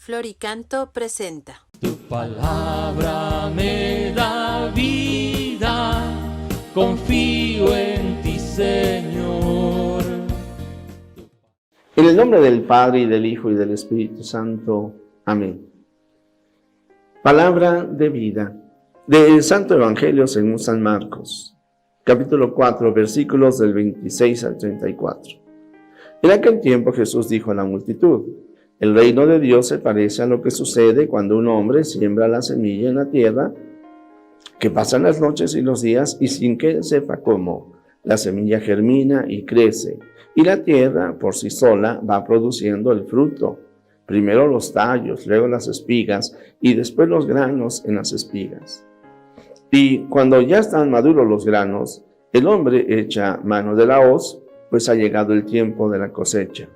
Floricanto presenta. Tu palabra me da vida, confío en ti, Señor. En el nombre del Padre, y del Hijo, y del Espíritu Santo. Amén. Palabra de vida del Santo Evangelio según San Marcos, capítulo 4, versículos del 26 al 34. En aquel tiempo Jesús dijo a la multitud: el reino de Dios se parece a lo que sucede cuando un hombre siembra la semilla en la tierra, que pasan las noches y los días y sin que sepa cómo, la semilla germina y crece, y la tierra por sí sola va produciendo el fruto. Primero los tallos, luego las espigas y después los granos en las espigas. Y cuando ya están maduros los granos, el hombre echa mano de la hoz, pues ha llegado el tiempo de la cosecha.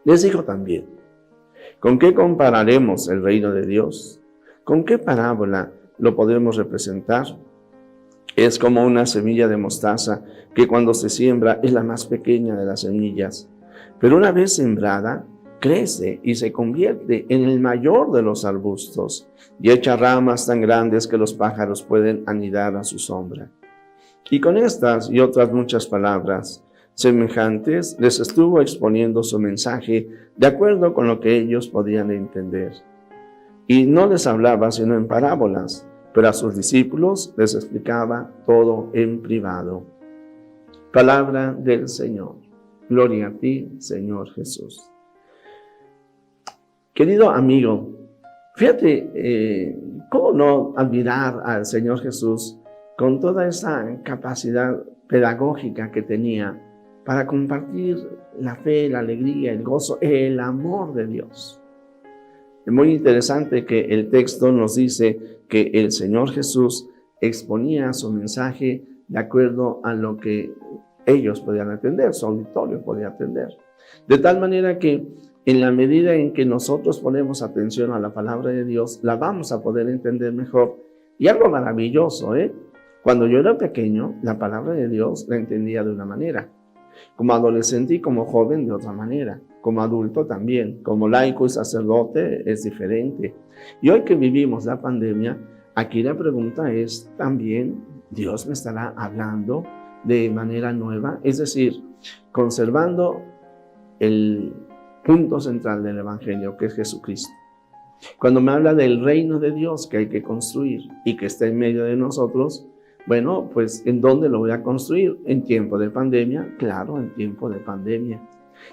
Les dijo también: ¿con qué compararemos el reino de Dios? ¿Con qué parábola lo podremos representar? Es como una semilla de mostaza que cuando se siembra es la más pequeña de las semillas, pero una vez sembrada crece y se convierte en el mayor de los arbustos y echa ramas tan grandes que los pájaros pueden anidar a su sombra. Y con estas y otras muchas palabras semejantes les estuvo exponiendo su mensaje de acuerdo con lo que ellos podían entender. Y no les hablaba sino en parábolas, pero a sus discípulos les explicaba todo en privado. Palabra del Señor. Gloria a ti, Señor Jesús. Querido amigo, fíjate, ¿cómo no admirar al Señor Jesús con toda esa capacidad pedagógica que tenía para compartir la fe, la alegría, el gozo, el amor de Dios? Es muy interesante que el texto nos dice que el Señor Jesús exponía su mensaje de acuerdo a lo que ellos podían atender, su auditorio podía atender. De tal manera que en la medida en que nosotros ponemos atención a la palabra de Dios, la vamos a poder entender mejor. Y algo maravilloso, cuando yo era pequeño, la palabra de Dios la entendía de una manera. Como adolescente y como joven de otra manera. Como adulto también. Como laico y sacerdote es diferente. Y hoy que vivimos la pandemia, aquí la pregunta es también: ¿Dios me estará hablando de manera nueva? Es decir, conservando el punto central del Evangelio, que es Jesucristo. Cuando me habla del reino de Dios que hay que construir y que está en medio de nosotros, bueno, pues ¿en dónde lo voy a construir? ¿En tiempo de pandemia? Claro, en tiempo de pandemia.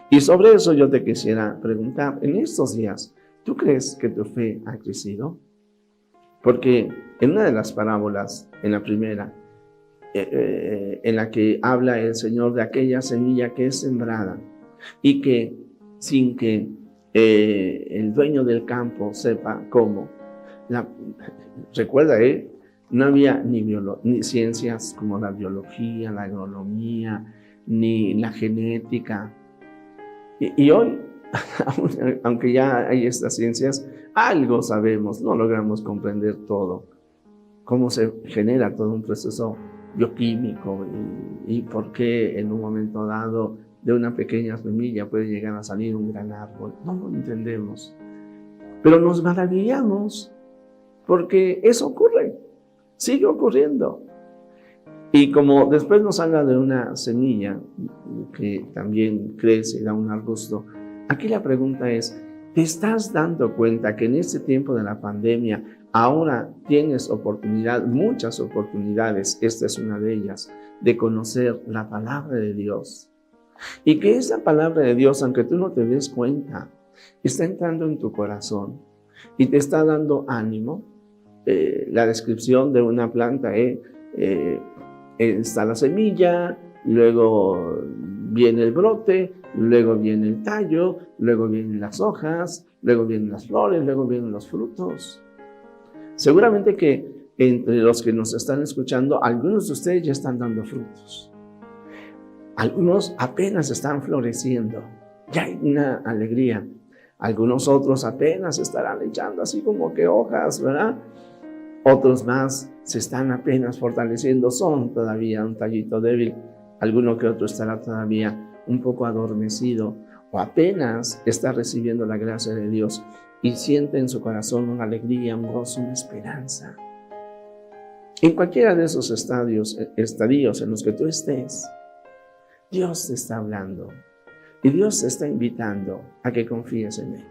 Y sobre eso yo te quisiera preguntar, en estos días, ¿tú crees que tu fe ha crecido? Porque en una de las parábolas, en la primera, en la que habla el Señor de aquella semilla que es sembrada y que sin que el dueño del campo sepa cómo, recuerda, no había ni ciencias como la biología, la agronomía, ni la genética. Y hoy, aunque ya hay estas ciencias, algo sabemos, no logramos comprender todo. Cómo se genera todo un proceso bioquímico y por qué en un momento dado de una pequeña semilla puede llegar a salir un gran árbol. No lo entendemos. Pero nos maravillamos porque eso ocurre. Sigue ocurriendo. Y como después nos habla de una semilla que también crece y da un arbusto, aquí la pregunta es: ¿te estás dando cuenta que en este tiempo de la pandemia ahora tienes oportunidad, muchas oportunidades, esta es una de ellas, de conocer la palabra de Dios? Y que esa palabra de Dios, aunque tú no te des cuenta, está entrando en tu corazón y te está dando ánimo. La descripción de una planta, está la semilla, luego viene el brote, luego viene el tallo, luego vienen las hojas, luego vienen las flores, luego vienen los frutos. Seguramente que entre los que nos están escuchando, algunos de ustedes ya están dando frutos. Algunos apenas están floreciendo, ya hay una alegría. Algunos otros apenas estarán echando así como que hojas, ¿verdad? Otros más se están apenas fortaleciendo, son todavía un tallito débil. Alguno que otro estará todavía un poco adormecido. o apenas está recibiendo la gracia de Dios y siente en su corazón una alegría, un gozo, una esperanza. En cualquiera de esos estadios en los que tú estés, Dios te está hablando y Dios te está invitando a que confíes en Él.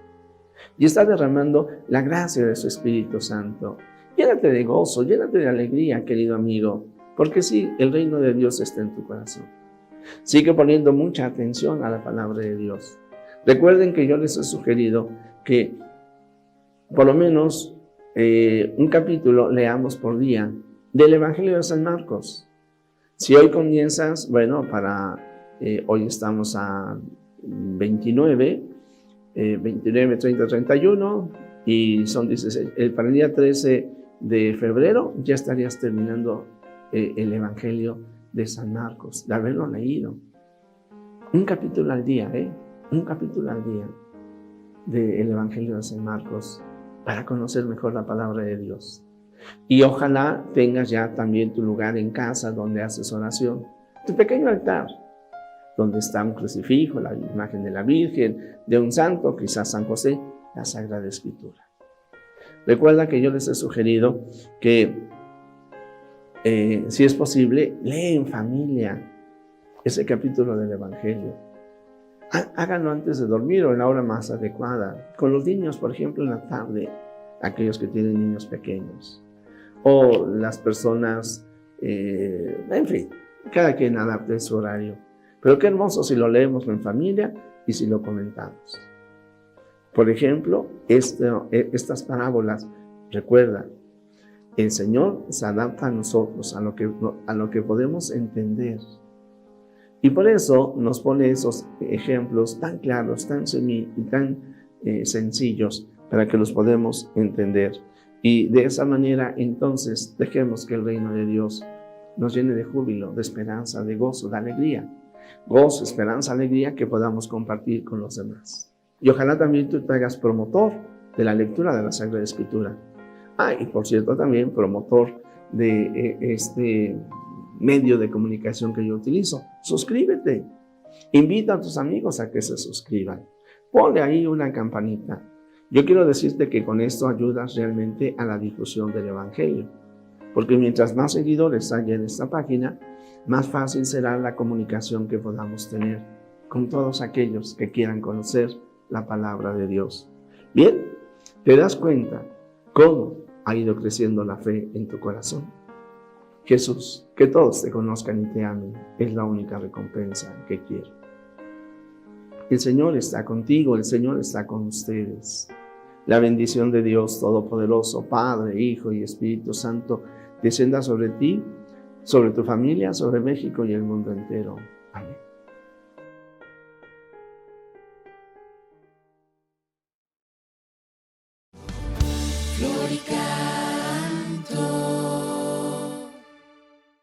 Y está derramando la gracia de su Espíritu Santo. Llénate de gozo, llénate de alegría, querido amigo, porque sí, el reino de Dios está en tu corazón. Sigue poniendo mucha atención a la palabra de Dios. Recuerden que yo les he sugerido que por lo menos un capítulo leamos por día del Evangelio de San Marcos. Si hoy comienzas, bueno, hoy estamos a 29, 30, 31 y son 16. Para el día 13 de febrero ya estarías terminando el Evangelio de San Marcos, de haberlo leído. Un capítulo al día, un capítulo al día del Evangelio de San Marcos para conocer mejor la palabra de Dios. Y ojalá tengas ya también tu lugar en casa donde haces oración, tu pequeño altar, donde está un crucifijo, la imagen de la Virgen, de un santo, quizás San José, la Sagrada Escritura. Recuerda que yo les he sugerido que, si es posible, lee en familia ese capítulo del Evangelio. Háganlo antes de dormir o en la hora más adecuada. Con los niños, por ejemplo, en la tarde, aquellos que tienen niños pequeños. O las personas, en fin, cada quien adapte su horario. Pero qué hermoso si lo leemos en familia y si lo comentamos. Por ejemplo, estas parábolas, recuerda, el Señor se adapta a nosotros, a lo que podemos entender. Y por eso nos pone esos ejemplos tan claros, tan sencillos, para que los podamos entender. Y de esa manera, entonces, dejemos que el reino de Dios nos llene de júbilo, de esperanza, de gozo, de alegría. Gozo, esperanza, alegría que podamos compartir con los demás. Y ojalá también tú te hagas promotor de la lectura de la Sagrada Escritura. Y por cierto, también promotor de este medio de comunicación que yo utilizo. Suscríbete. Invita a tus amigos a que se suscriban. Ponle ahí una campanita. Yo quiero decirte que con esto ayudas realmente a la difusión del Evangelio. Porque mientras más seguidores haya en esta página, más fácil será la comunicación que podamos tener con todos aquellos que quieran conocer la palabra de Dios. Bien, ¿te das cuenta cómo ha ido creciendo la fe en tu corazón? Jesús, que todos te conozcan y te amen, es la única recompensa que quiero. El Señor está contigo, el Señor está con ustedes. La bendición de Dios Todopoderoso, Padre, Hijo y Espíritu Santo, descienda sobre ti, sobre tu familia, sobre México y el mundo entero. Amén.